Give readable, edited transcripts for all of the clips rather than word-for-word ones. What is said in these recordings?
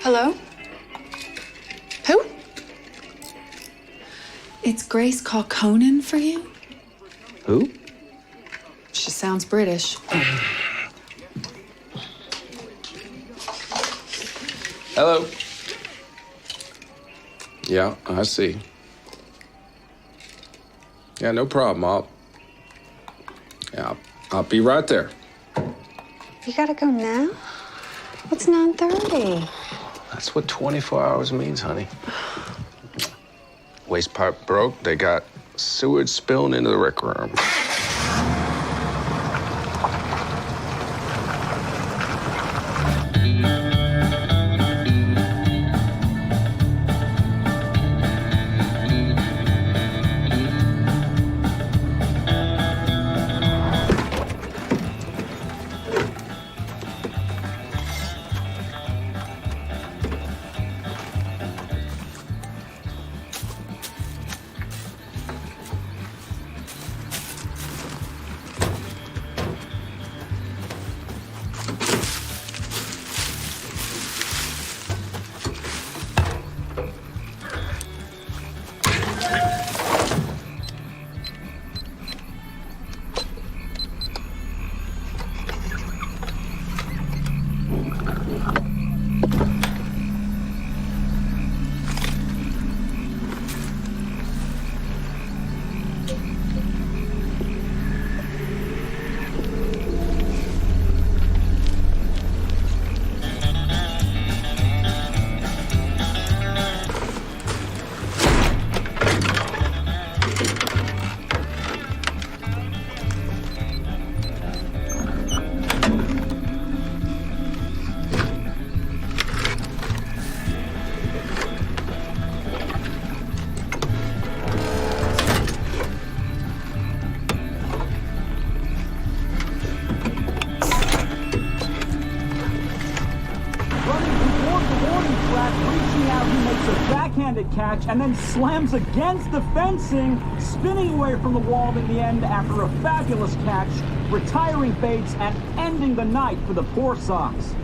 Hello? Who? It's Grace Calconen for you? Who? She sounds British. Hello. Yeah, I see. Yeah, no problem. I'll be right there. You gotta go now? It's 9:30. That's what 24 hours means, honey. Waste pipe broke. They got sewage spilling into the rec room. Backhanded catch and then slams against the fencing, spinning away from the wall in the end after a fabulous catch, retiring Bates and ending the night for the Poor Sox.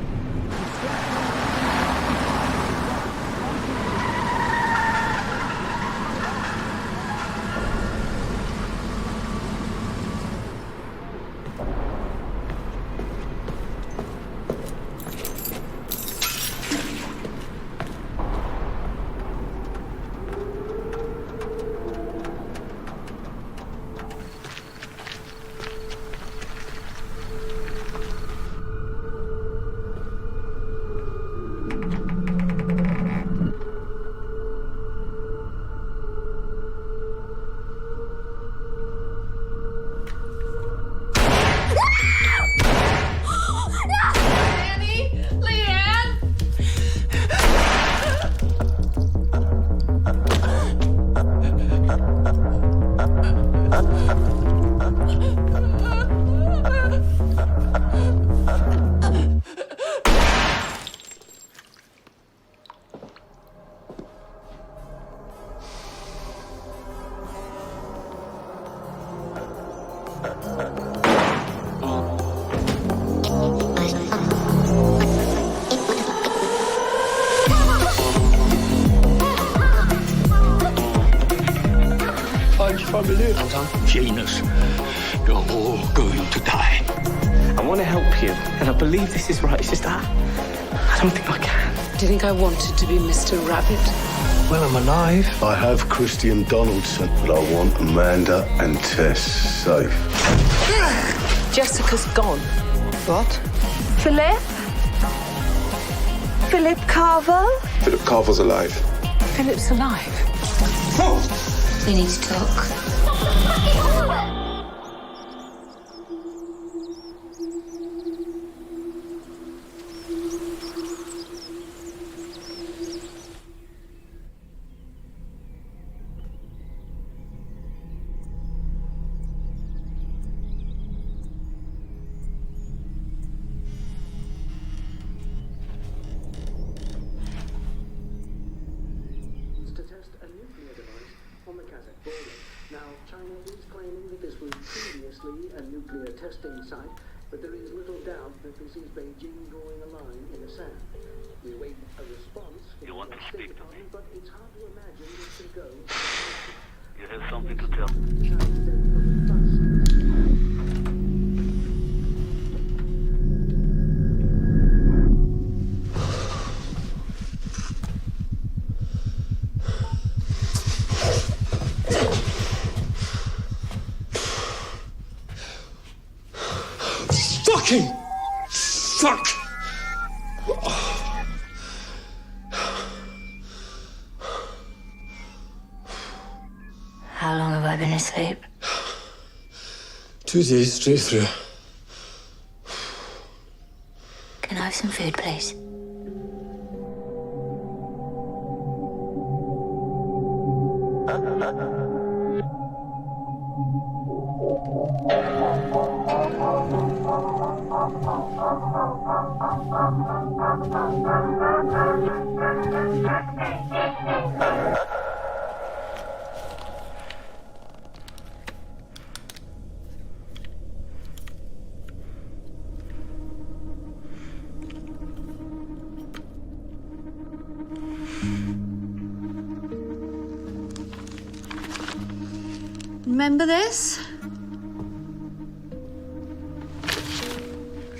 Genus, you're all going to die. I want to help you, and I believe this is right. It's just that I don't think I can. Do you think I wanted to be Mr. Rabbit? Well, I'm alive. I have Christian Donaldson, but I want Amanda and Tess safe. Jessica's gone. What? Philip? Philip Carver? Philip Carver's alive. Philip's alive. We need to talk. To test a nuclear device on the Kazakh border. Now, China is claiming that this was previously a nuclear testing site, but there is little doubt that this is Beijing drawing a line in the sand. We await a response. State Department, but it's hard to imagine this can go. You have something to tell. Fucking fuck! How long have I been asleep? 2 days straight through. Can I have some food, please? Remember this?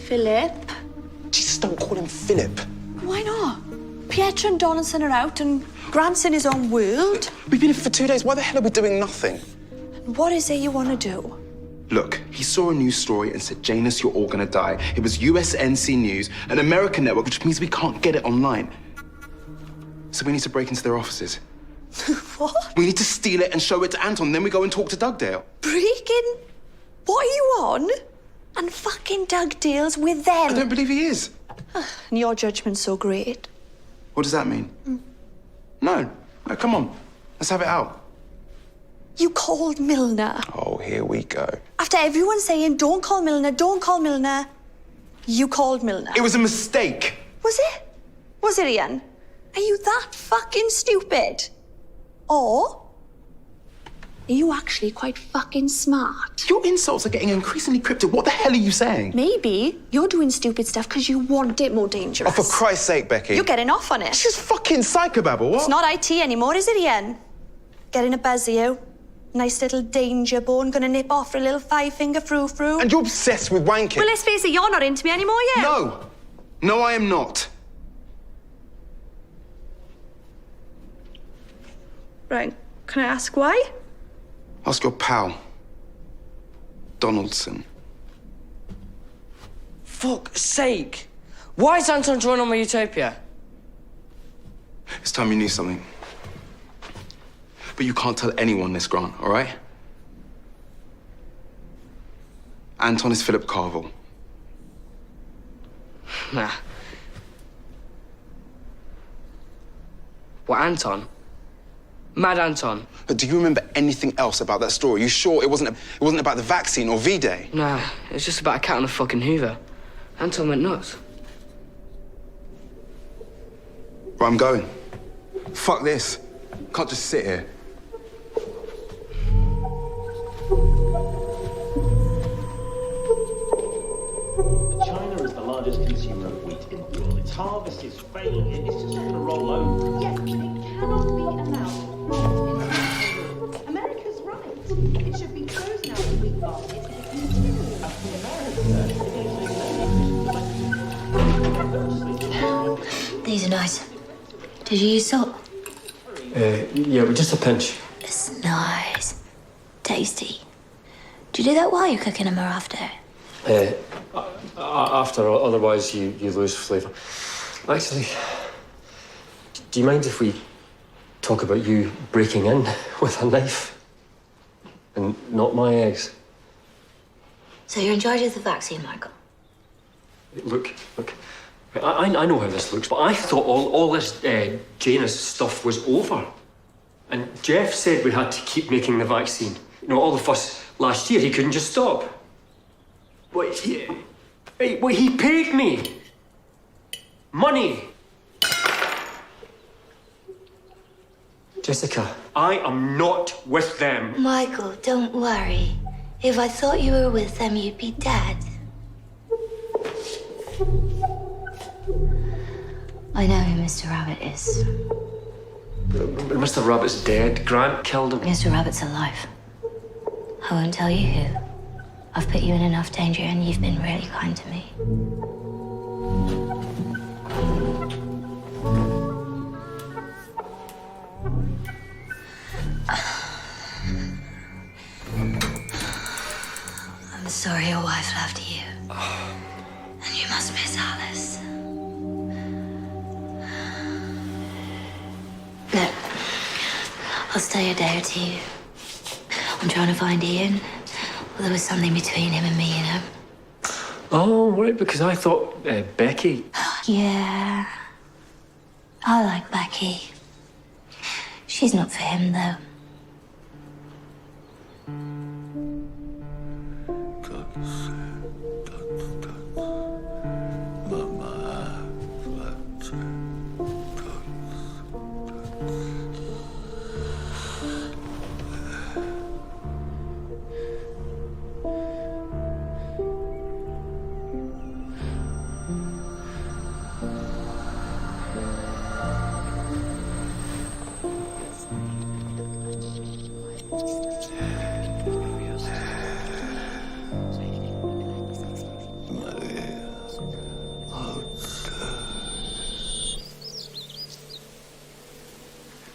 Philip? Jesus, don't call him Philip. Why not? Pietro and Donaldson are out and Grant's in his own world. We've been here for 2 days. Why the hell are we doing nothing? What is it you want to do? Look, he saw a news story and said, Janus, you're all gonna die. It was USNC News, an American network, which means we can't get it online. So we need to break into their offices. What? We need to steal it and show it to Anton, then we go and talk to Dugdale. Breaking? What are you on? And fucking Dugdale's with them. I don't believe he is. And your judgment's so great. What does that mean? No, come on. Let's have it out. You called Milner. Oh, here we go. After everyone saying, don't call Milner, don't call Milner, you called Milner. It was a mistake. Was it? Was it, Ian? Are you that fucking stupid? Or are you actually quite fucking smart? Your insults are getting increasingly cryptic. What the hell are you saying? Maybe you're doing stupid stuff because you want it more dangerous. Oh, for Christ's sake, Becky. You're getting off on it. It's just fucking psychobabble, what? It's not IT anymore, is it, Ian? Getting a buzz, you. Nice little danger bone, gonna nip off for a little five-finger frou-frou. And you're obsessed with wanking. Well, let's face it, you're not into me anymore, yeah? No. No, I am not. Right, can I ask why? Ask your pal, Donaldson. Fuck's sake! Why is Anton drawing on my utopia? It's time you knew something. But you can't tell anyone this, Grant, all right? Anton is Philip Carville. Nah. What, Anton? Mad Anton? But do you remember anything else about that story? You sure it wasn't about the vaccine or V-Day? Nah, it was just about a cat on a fucking Hoover. Anton went nuts. Right, I'm going. Fuck this. Can't just sit here. China is the largest consumer of wheat in the world. Its harvest is failing. It's just not going to roll over. Yes, but it cannot be allowed. America's right. It should be frozen out of the wheat basket. These are nice. Did you use salt? Yeah, but just a pinch. It's nice. Tasty. Do you do that while you're cooking them or after? After, otherwise you lose flavour. Actually, do you mind if we talk about you breaking in with a knife and not my eggs? So you're in charge of the vaccine, Michael? Look. I know how this looks, but I thought all this Janus stuff was over. And Jeff said we had to keep making the vaccine. You know, all the fuss last year, he couldn't just stop. But he paid me money. Jessica, I am not with them. Michael, don't worry. If I thought you were with them, you'd be dead. I know who Mr. Rabbit is. Mr. Rabbit's dead. Grant killed him. Mr. Rabbit's alive. I won't tell you who. I've put you in enough danger and you've been really kind to me. I'm sorry your wife left you. And you must miss Alice. Look, I'll stay a day or two. I'm trying to find Ian. Well, there was something between him and me, you know. Oh, right, because I thought Becky. Yeah. I like Becky. She's not for him, though.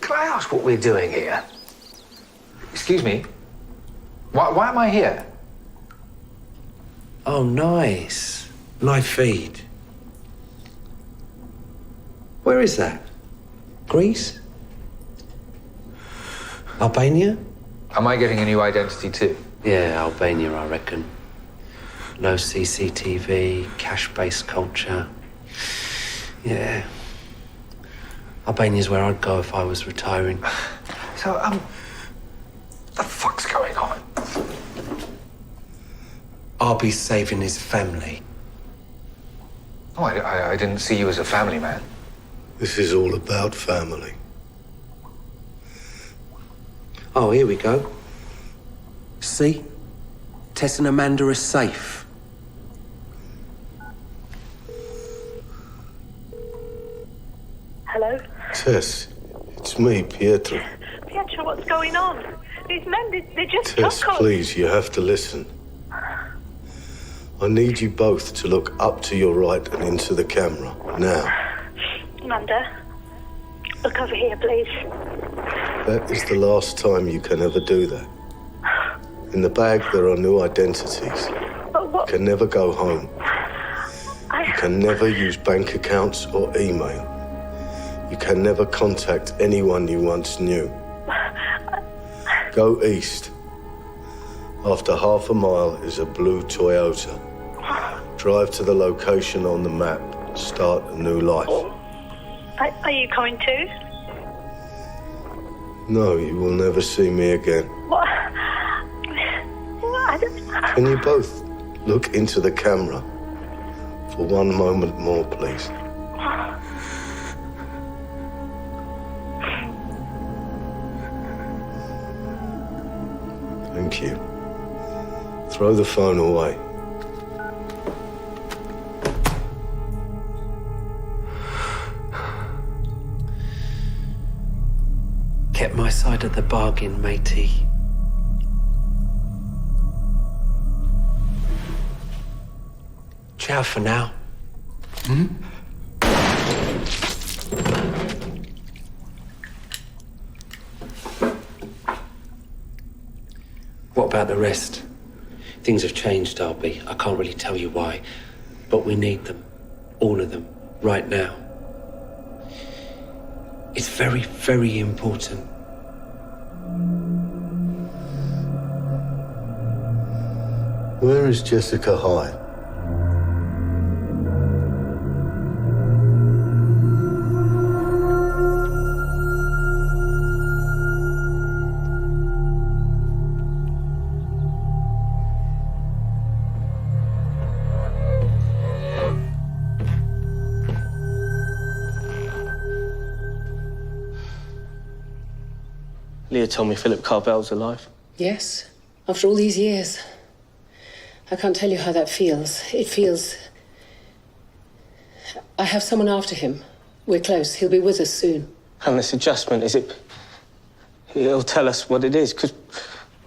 Can I ask what we're doing here? Excuse me? Why am I here? Oh, nice. Live feed. Where is that? Greece? Albania? Am I getting a new identity too? Yeah, Albania, I reckon. No CCTV, cash-based culture. Yeah. Albania's where I'd go if I was retiring. So, the fuck's going on? Arby's saving his family. Oh, I didn't see you as a family man. This is all about family. Oh, here we go. See? Tess and Amanda are safe. Hello? Tess, it's me, Pietro. Pietro, what's going on? These men, they just Tess, took us. please, you have to listen. I need you both to look up to your right and into the camera. Now. Amanda, look over here, please. That is the last time you can ever do that. In the bag, there are new identities. But what? You can never go home. You can never use bank accounts or email. You can never contact anyone you once knew. Go east. After half a mile is a blue Toyota. Drive to the location on the map. Start a new life. Are you coming too? No, you will never see me again. What? Can you both look into the camera for one moment more, please? Thank you. Throw the phone away. Kept my side of the bargain, matey. Ciao for now. What about the rest? Things have changed, Darby. I can't really tell you why, but we need them. All of them. Right now. It's very, very important. Where is Jessica Hyde? Leah told me Philip Carvel's alive. Yes, after all these years. I can't tell you how that feels. It feels... I have someone after him. We're close. He'll be with us soon. And this adjustment, it'll tell us what it is, because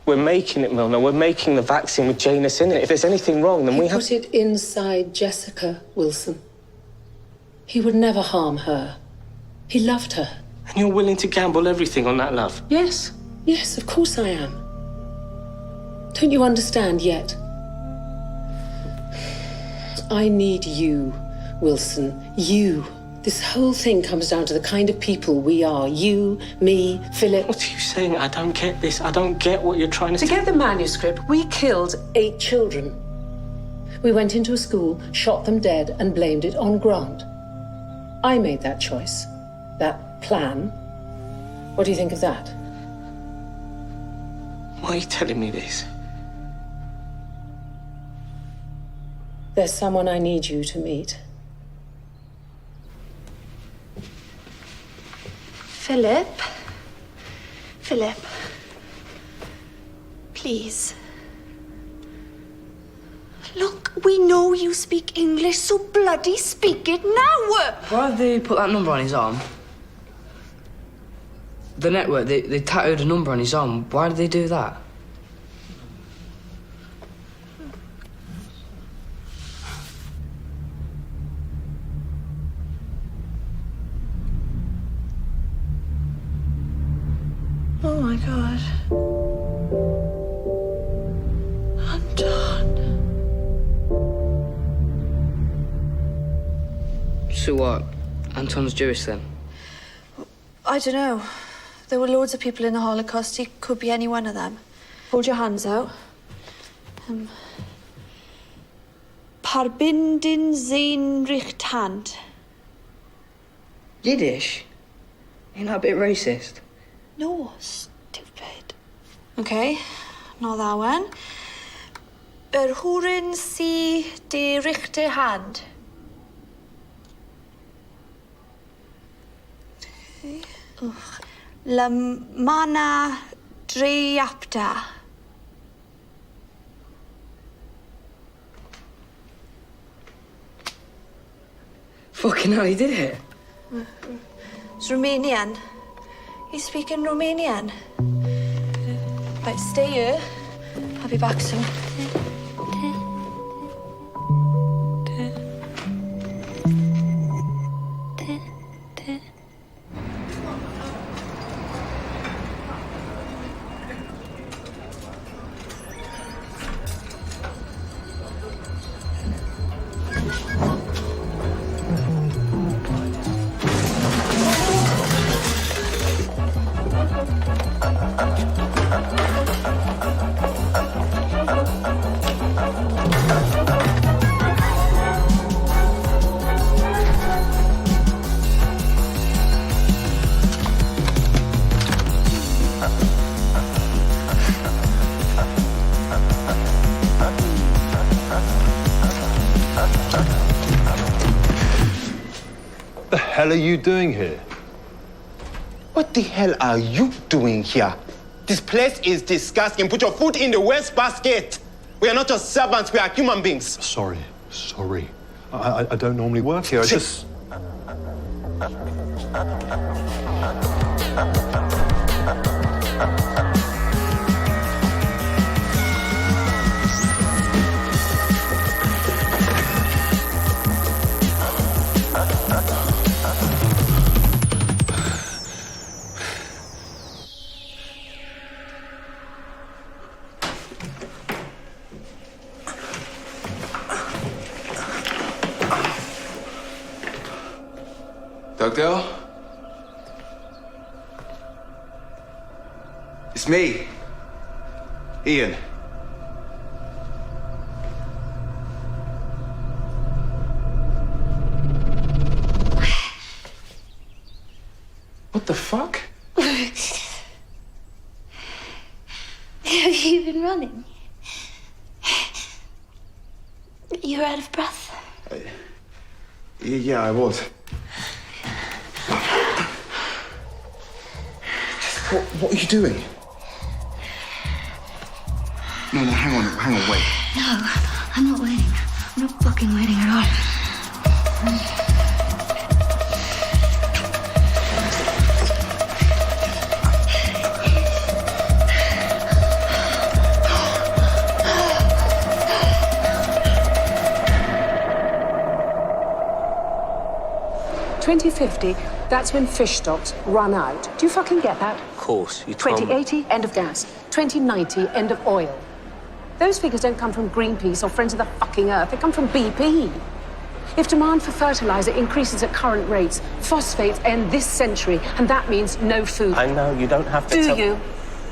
we're making it, Milner. We're making the vaccine with Janus in it. If there's anything wrong, then we have... Put it inside Jessica, Wilson. He would never harm her. He loved her. And you're willing to gamble everything on that love? Yes. Yes, of course I am. Don't you understand yet? I need you, Wilson. You. This whole thing comes down to the kind of people we are. You, me, Philip. What are you saying? I don't get this. I don't get what you're trying to... To get the manuscript, we killed 8 children. We went into a school, shot them dead, and blamed it on Grant. I made that choice. That plan. What do you think of that? Why are you telling me this? There's someone I need you to meet. Philip? Philip. Please. Look, we know you speak English, so bloody speak it now! Why have they put that number on his arm? The network, they tattooed a number on his arm. Why did they do that? Oh my God. Anton. So what? Anton's Jewish then? I don't know. There were loads of people in the Holocaust. He could be any one of them. Hold your hands out. Parbinden sein Richthand. Yiddish? Ain't that a bit racist? No, stupid. Okay, not that one. Berühren Sie die rechte Hand. Okay. La mana dreapta. Fucking hell, he did it. It's Romanian. He's speaking Romanian. Right, stay here. I'll be back soon. What the hell are you doing here? What the hell are you doing here? This place is disgusting. Put your foot in the wastebasket. We are not just servants, we are human beings. Sorry. I don't normally work here. I just... Dugdale? It's me, Ian. What the fuck? Have you been running? You're out of breath. Yeah, I was. What are you doing? No, hang on, wait. No, I'm not waiting. I'm not fucking waiting at all. 2050, that's when fish stocks run out. Do you fucking get that? Of course, you told me. 2080, end of gas. 2090, end of oil. Those figures don't come from Greenpeace or Friends of the fucking Earth. They come from BP. If demand for fertilizer increases at current rates, phosphates end this century, and that means no food. I know, you don't have to Do tell... you?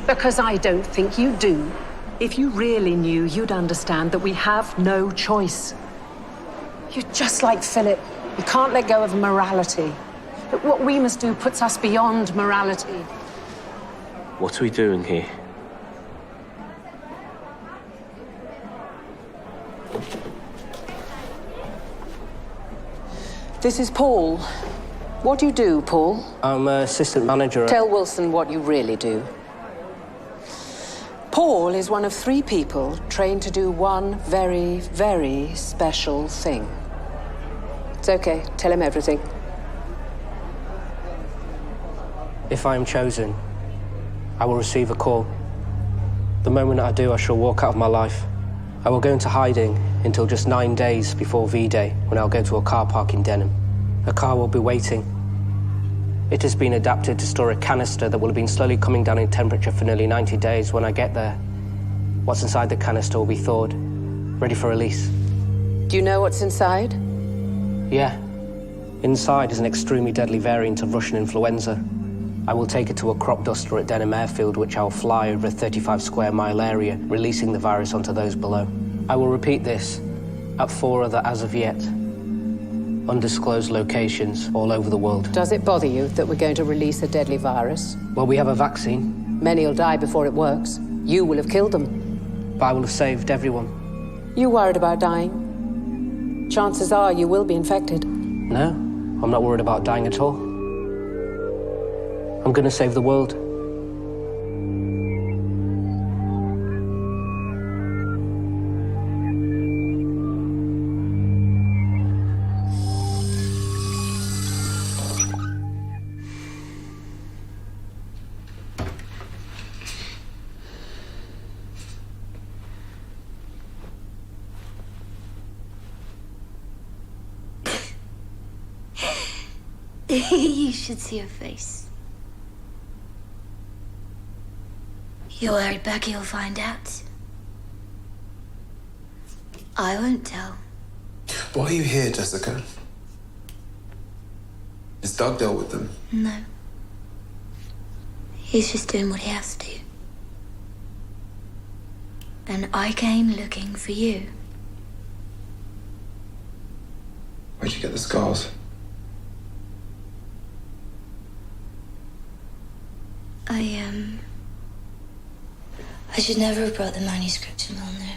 Because I don't think you do. If you really knew, you'd understand that we have no choice. You're just like Philip. You can't let go of morality. But what we must do puts us beyond morality. What are we doing here? This is Paul. What do you do, Paul? I'm assistant manager. Tell Wilson what you really do. Paul is one of 3 people trained to do one very, very special thing. It's okay. Tell him everything. If I am chosen, I will receive a call. The moment I do, I shall walk out of my life. I will go into hiding until just 9 days before V-Day, when I'll go to a car park in Denham. A car will be waiting. It has been adapted to store a canister that will have been slowly coming down in temperature for nearly 90 days. When I get there, what's inside the canister will be thawed, ready for release. Do you know what's inside? Yeah. Inside is an extremely deadly variant of Russian influenza. I will take it to a crop duster at Denham Airfield, which I'll fly over a 35 square mile area, releasing the virus onto those below. I will repeat this at 4 other, as of yet, undisclosed locations all over the world. Does it bother you that we're going to release a deadly virus? Well, we have a vaccine. Many will die before it works. You will have killed them. But I will have saved everyone. You worried about dying? Chances are you will be infected. No, I'm not worried about dying at all. I'm going to save the world. You should see her face. You're worried Becky will find out. I won't tell. Why are you here, Jessica? Has Doug dealt with them? No. He's just doing what he has to. And I came looking for you. Where'd you get the scars? I should never have brought the manuscript to Milner.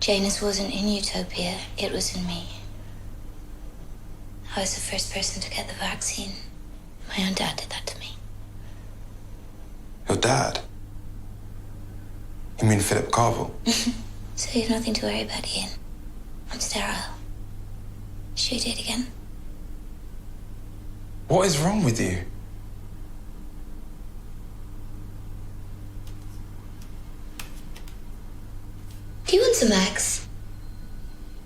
Janus wasn't in Utopia, it was in me. I was the first person to get the vaccine. My own dad did that to me. Your dad? You mean Philip Carville? So you've nothing to worry about, Ian. I'm sterile. Should we do it again? What is wrong with you? Do you want some eggs?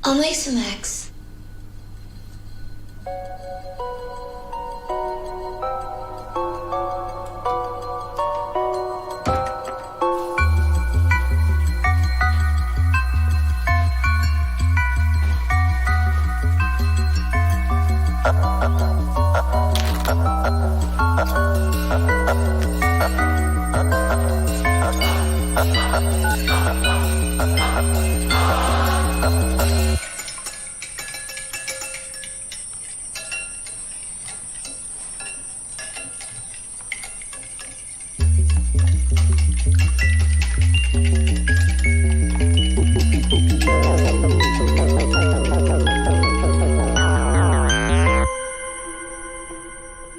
I'll make some eggs.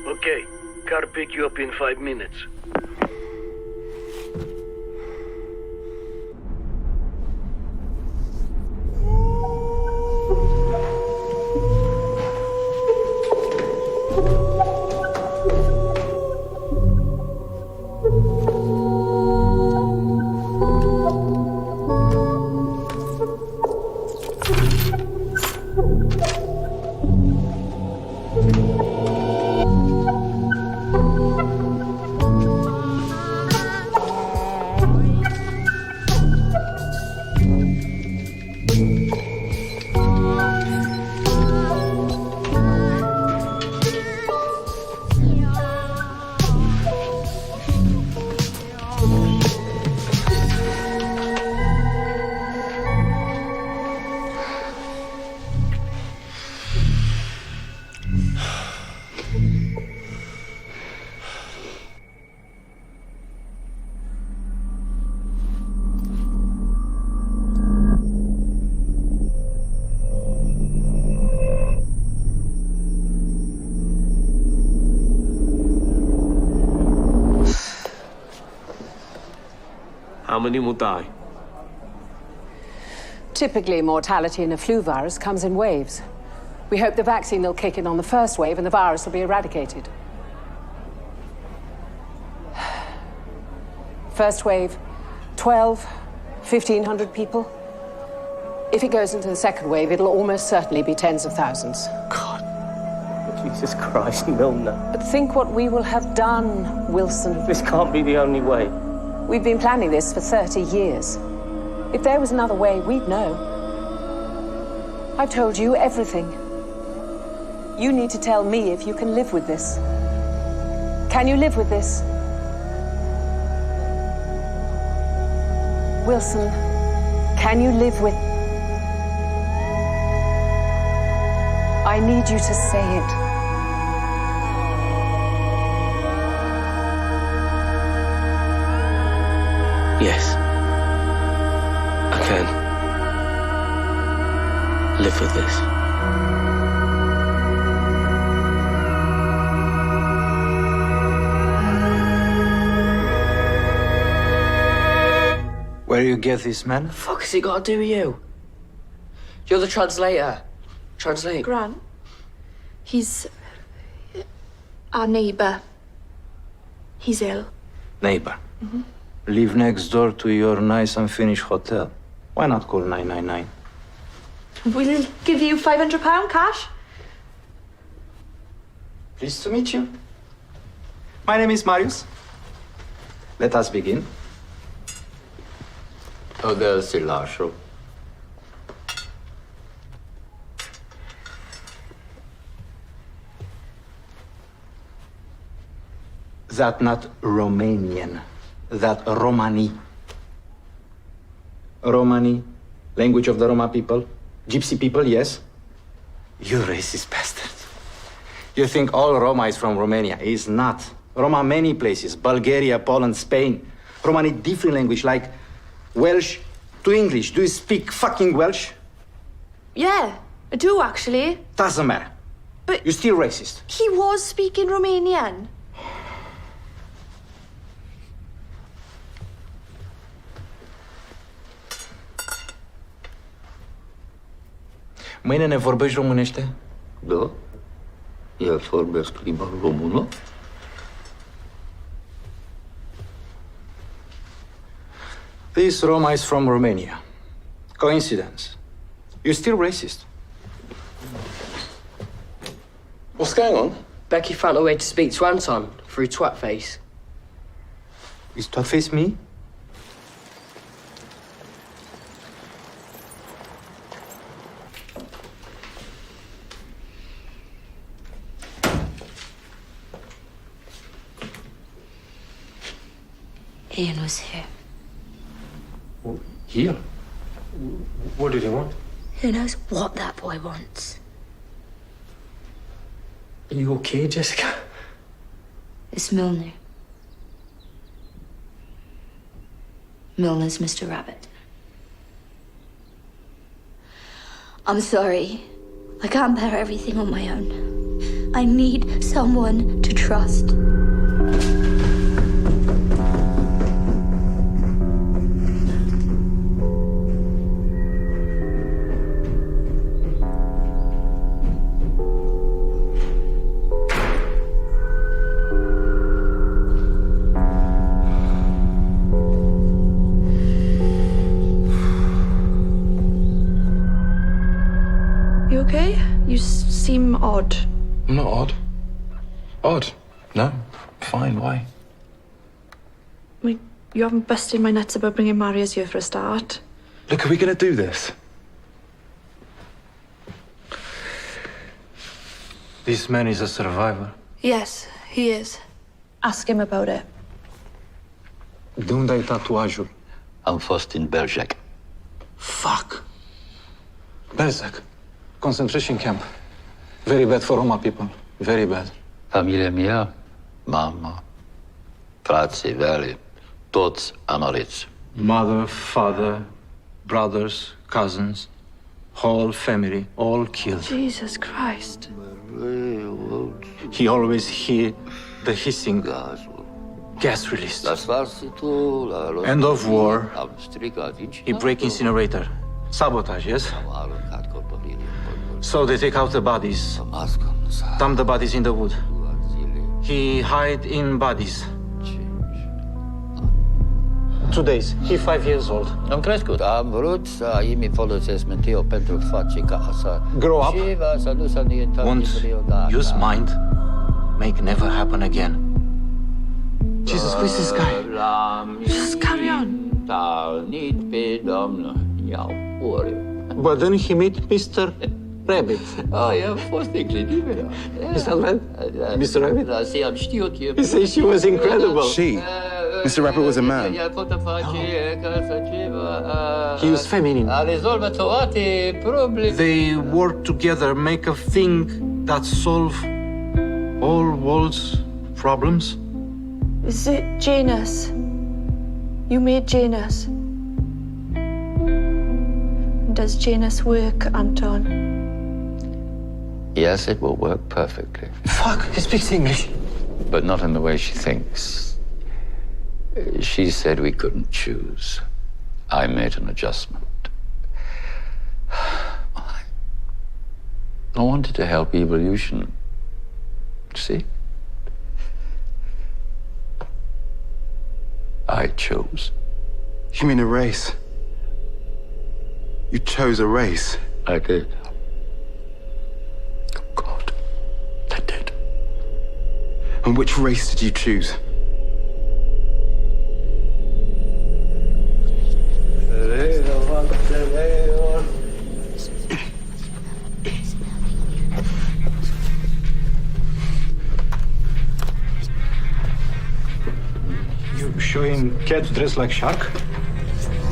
Okay, car pick you up in 5 minutes. How many will die? Typically, mortality in a flu virus comes in waves. We hope the vaccine will kick in on the first wave and the virus will be eradicated. First wave, 1,500 people. If it goes into the second wave, it'll almost certainly be tens of thousands. Jesus Christ, Milner. But think what we will have done, Wilson. This can't be the only way. We've been planning this for 30 years. If there was another way, we'd know. I've told you everything. You need to tell me if you can live with this. Can you live with this? Wilson, can you live with... I need you to say it. Yes. I can live with this. Where you get this man? Fuck has he got to do with you? You're the translator. Translate. Grant, he's our neighbour. He's ill. Neighbor. Live next door to your nice and finished hotel. Why not call 999? We'll give you £500 cash. Pleased to meet you. My name is Marius. Let us begin. Hotel Silasho. That not Romanian. That Romani. Romani, language of the Roma people. Gypsy people, yes. You racist bastard. You think all Roma is from Romania. It's not. Roma many places. Bulgaria, Poland, Spain. Romani different language like Welsh to English. Do you speak fucking Welsh? Yeah, I do actually. Doesn't matter. But you're still racist. He was speaking Romanian. Mâine ne vorbești românește? Da. Eu vorbesc limba română. This Roma is from Romania. Coincidence. You're still racist. What's going on? Becky found a way to speak to Anton through Twatface. Is Twatface me? Ian was here. Here? What did he want? Who knows what that boy wants? Are you okay, Jessica? It's Milner. Milner's Mr. Rabbit. I'm sorry. I can't bear everything on my own. I need someone to trust. You okay? You seem odd. I'm not odd. Odd? No. Fine, why? You haven't busted my nuts about bringing Marius here for a start. Look, are we gonna do this? This man is a survivor. Yes, he is. Ask him about it. De unde ai tatuajul? Am fost în Belgic. Fuck. Belzec. Concentration camp. Very bad for Roma people. Very bad. Familia mea, mama, frații, veli, toți amoriți. Mother, father, brothers, cousins, whole family, all killed. Jesus Christ. He always hear the hissing. gas released. La sfarzitul, la End of war. Am stricat aici. He break incinerator. Sabotage, yes? Am aruncat copălirii în pământ. So they take out the bodies. Am ascuns. Dump the bodies in the wood. Zile. He hide in bodies. 2 days. He 5 years old. Am crescut. Am vrut să îmi folosesc mentiu pentru a face ca să... Grow up. Ceva să nu se întâmple Won't vreodată. use mind. Make never happen again. Jesus, who is this guy? Just carry on. Talnit pe doamnă. Iau ori. But then he met Mr. Rabbit. I a fost incredibil. Is that right? Mr. Rabbit? Da, să am știut eu. He says she was incredible. She? Mr. Rabbit was a man. He used feminine. A rezolvă toate probleme. They work together, make a thing that solve all world's problems. Is it Janus? You made Janus. Does Janus work, Anton? Yes, it will work perfectly. Fuck, he speaks English. But not in the way she thinks. She said we couldn't choose. I made an adjustment. I wanted to help evolution. See? I chose. You mean a race? You chose a race? I did. God, I did. And which race did you choose? You showing cats dressed like shark?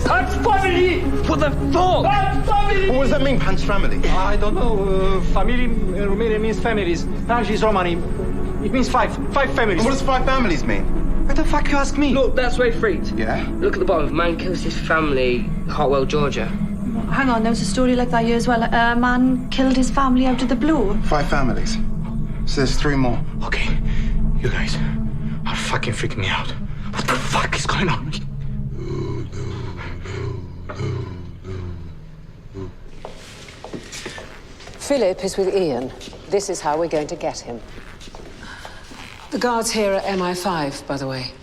That's family! What the fuck? That's family! What does that mean, Pan's family? I don't know. Family in Romanian means families. Panj is Romani. It means 5. 5 families. And what does 5 families mean? What the fuck you ask me? Look, that's Ray Freed. Yeah? Look at the bottom. Man kills his family, Hartwell, Georgia. Hang on, there was a story like that here as well. A man killed his family out of the blue. 5 families. So there's 3 more. Okay, you guys are fucking freaking me out. What the fuck is going on? Philip is with Ian. This is how we're going to get him. The guards here are MI5, by the way.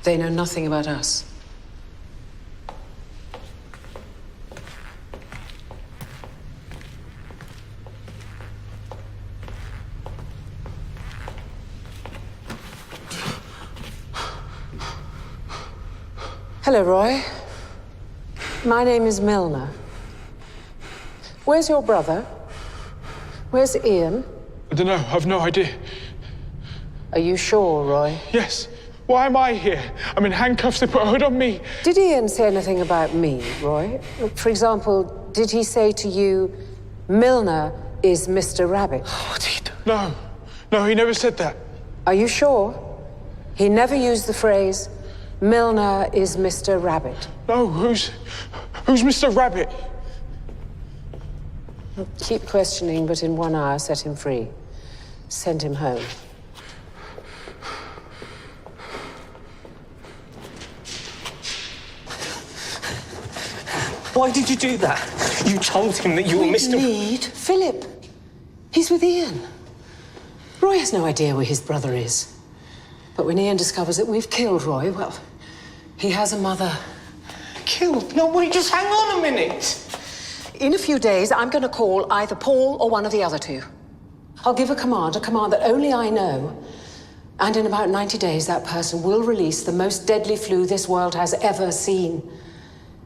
They know nothing about us. Hello, Roy. My name is Milner. Where's your brother? Where's Ian? I don't know. I've no idea. Are you sure, Roy? Yes. Why am I here? I'm in handcuffs. They put a hood on me. Did Ian say anything about me, Roy? For example, did he say to you, Milner is Mr. Rabbit? What's he do? No. No, he never said that. Are you sure? He never used the phrase, Milner is Mr. Rabbit. No, who's Mr. Rabbit? Keep questioning, but in 1 hour, set him free. Send him home. Why did you do that? You told him that you were Mr. Need Philip. He's with Ian. Roy has no idea where his brother is. But when Ian discovers that we've killed Roy, well, he has a mother. Killed? No, wait, just hang on a minute. In a few days, I'm going to call either Paul or one of the other two. I'll give a command that only I know. And in about 90 days, that person will release the most deadly flu this world has ever seen.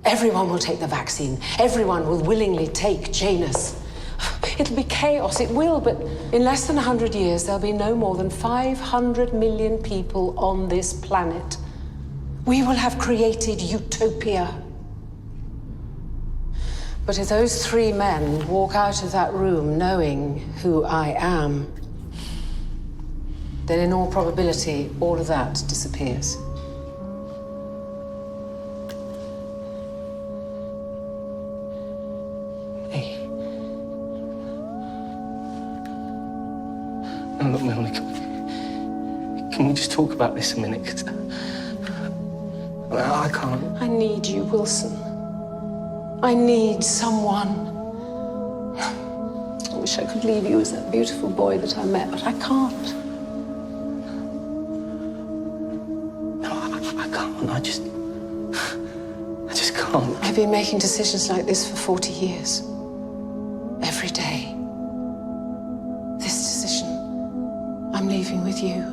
Everyone will take the vaccine. Everyone will willingly take Janus. It'll be chaos, it will, but in less than 100 years, there'll be no more than 500 million people on this planet. We will have created utopia. But if those 3 men walk out of that room knowing who I am, then in all probability, all of that disappears. And look, Melanie, Can we just talk about this a minute? 'Cause I can't. I need you, Wilson. I need someone. I wish I could leave you as that beautiful boy that I met, but I can't. No, I can't. I just can't. I've been making decisions like this for 40 years. Every day. This decision, I'm leaving with you.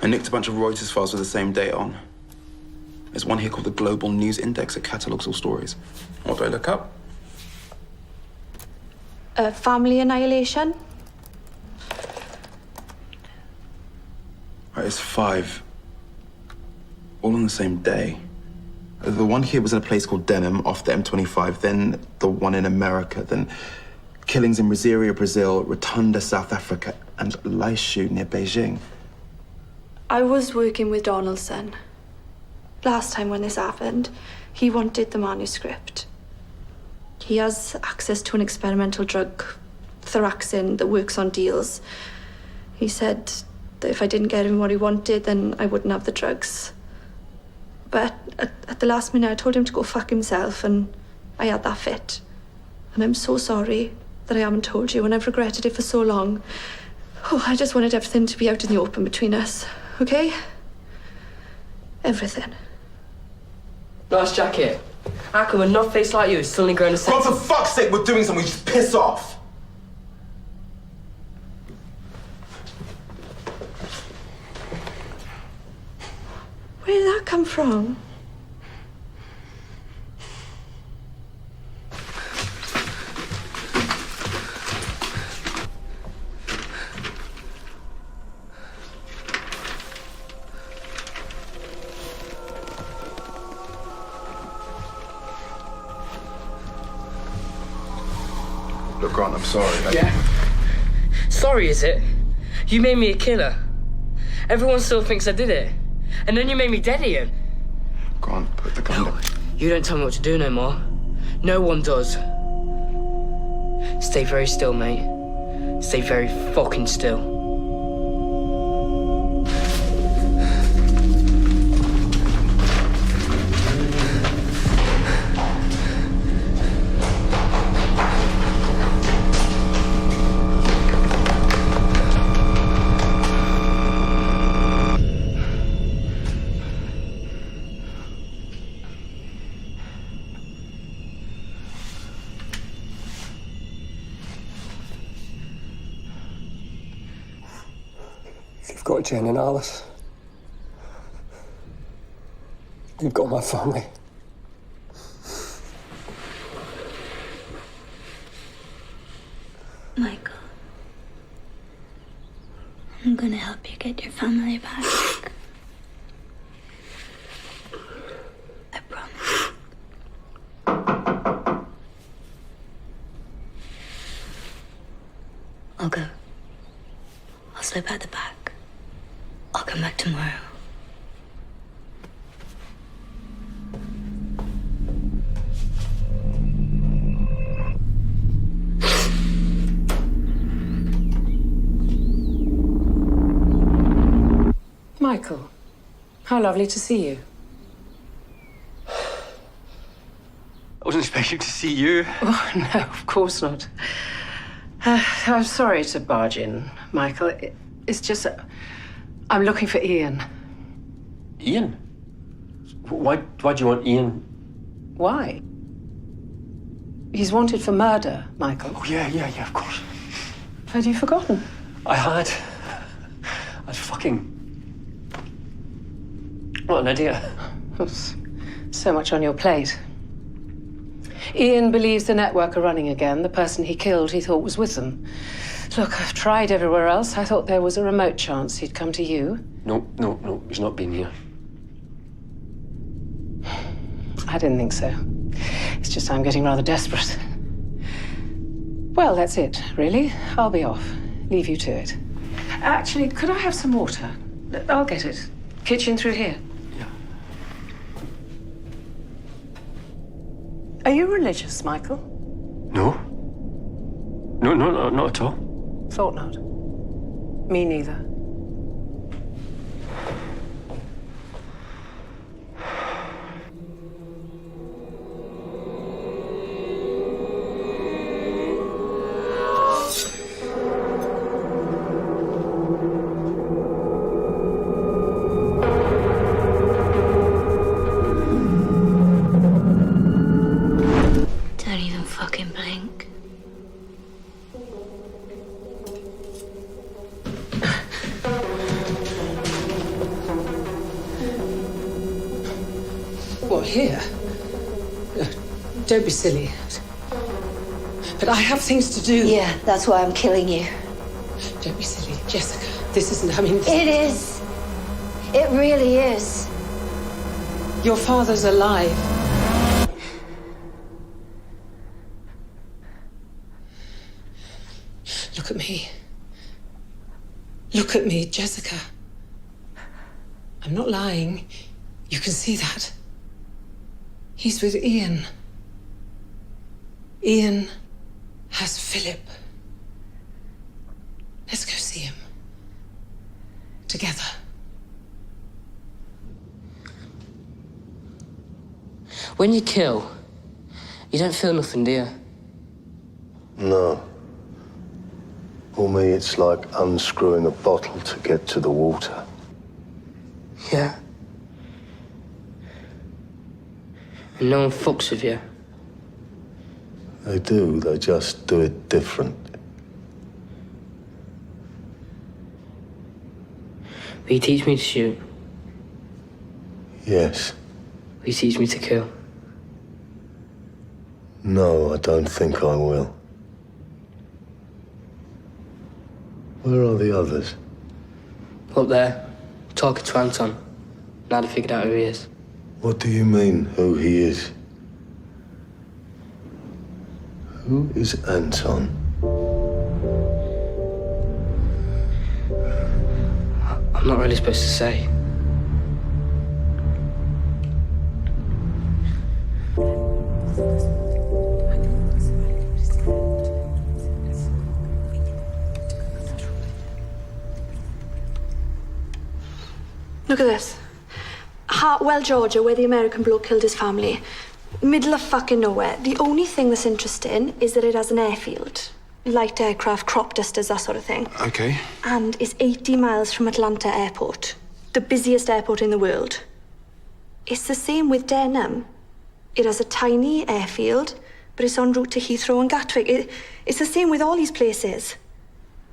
I nicked a bunch of Reuters files with the same date on. There's one here called the Global News Index that catalogues all stories. What do I look up? Family annihilation. Right, it's 5. All on the same day. The one here was in a place called Denham, off the M25, then the one in America, then killings in Rosario, Brazil, Rotunda, South Africa, and Laishu near Beijing. I was working with Donaldson. Last time when this happened, he wanted the manuscript. He has access to an experimental drug, Theraxin, that works on deals. He said that if I didn't get him what he wanted, then I wouldn't have the drugs. But at the last minute, I told him to go fuck himself, and I had that fit. And I'm so sorry that I haven't told you, and I've regretted it for so long. Oh, I just wanted everything to be out in the open between us, okay? Everything. Nice jacket. How come a nut-face like you is suddenly growing a sense God, for fuck's sake, we're doing something, just piss off! Where did that come from? Look, Grant, I'm sorry. Yeah? Sorry, is it? You made me a killer. Everyone still thinks I did it. And then you made me dead, Ian. Grant, put the gun down. You don't tell me what to do no more. No one does. Stay very still, mate. Stay very fucking still. You've got Jen and Alice. You've got my family. Michael, I'm gonna help you get your family back. I promise. I'll go. I'll slip out the back. I'll come back tomorrow. Michael, how lovely to see you. I wasn't expecting to see you. Oh, no, of course not. I'm sorry to barge in, Michael. It's just that I'm looking for Ian. Ian? Why do you want Ian? Why? He's wanted for murder, Michael. Oh, yeah, of course. Had you forgotten? I had. I'd fucking... What an idea. So much on your plate. Ian believes the network are running again. The person he killed, he thought was with them. Look, I've tried everywhere else. I thought there was a remote chance he'd come to you. No, he's not been here. I didn't think so. It's just I'm getting rather desperate. Well, that's it, really. I'll be off. Leave you to it. Actually, could I have some water? I'll get it. Kitchen through here. Yeah. Are you religious, Michael? No. No, not at all. Thought not. Me neither. Don't even fucking blink. What, here? Don't be silly. But I have things to do. Yeah, that's why I'm killing you. Don't be silly, Jessica. This isn't, It is. It really is. Your father's alive. Look at me. Look at me, Jessica. I'm not lying. You can see that. He's with Ian. Ian has Philip. Let's go see him. Together. When you kill, you don't feel nothing, do you? No. For me, it's like unscrewing a bottle to get to the water. Yeah. And no one fucks with you. They do, they just do it different. Will you teach me to shoot? Yes. Will you teach me to kill? No, I don't think I will. Where are the others? Up there, talking to Anton. Now they figured out who he is. What do you mean, who he is? Who is Anton? I'm not really supposed to say. Look at this. Hartwell, Georgia, where the American bloke killed his family. Middle of fucking nowhere. The only thing that's interesting is that it has an airfield. Light aircraft, crop dusters, that sort of thing. Okay. And it's 80 miles from Atlanta Airport, the busiest airport in the world. It's the same with Denham. It has a tiny airfield, but it's en route to Heathrow and Gatwick. It's the same with all these places.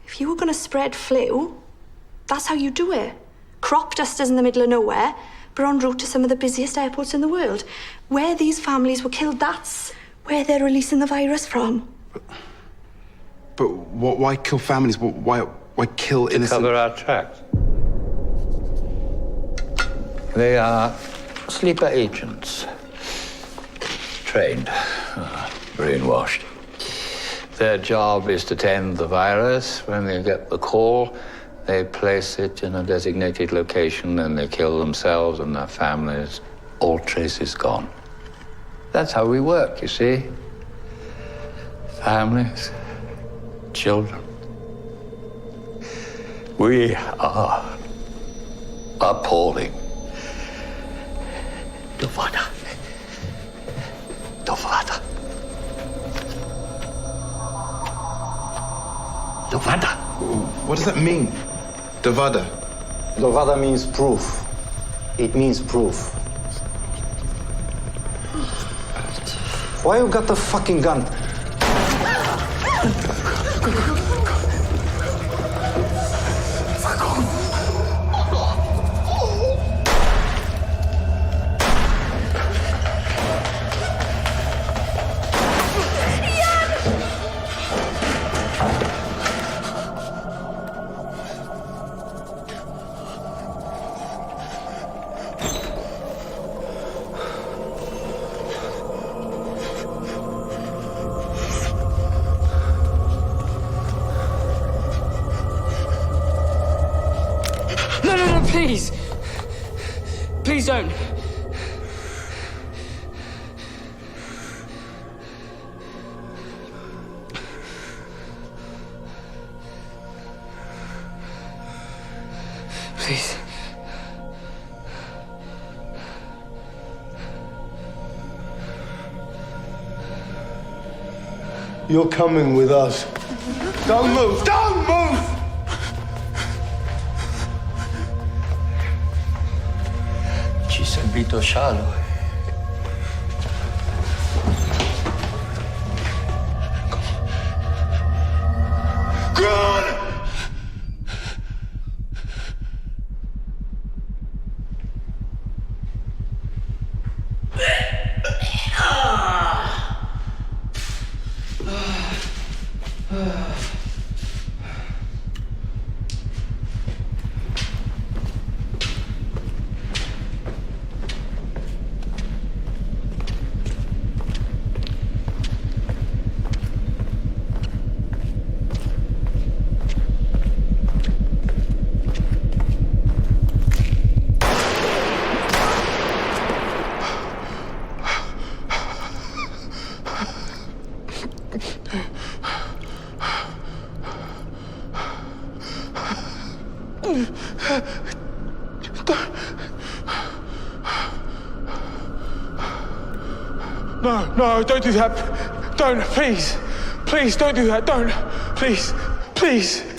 If you were going to spread flu, that's how you do it. Crop dusters in the middle of nowhere, but en route to some of the busiest airports in the world. Where these families were killed, that's where they're releasing the virus from. But why kill families? Why kill innocent... Cover our tracks. They are sleeper agents. Trained, brainwashed. Their job is to tend the virus. When they get the call, they place it in a designated location and they kill themselves and their families. All trace is gone. That's how we work, you see. Families, children. We are appalling. Dovada. Dovada. Dovada. What does that mean? Dovada. Dovada means proof. It means proof. Why you got the fucking gun? Please. Please don't. Please. You're coming with us. Don't move! Don't move! Ci sembito shallow. Good! No, don't do that. Don't, please. Please, don't do that. Don't. Please, please.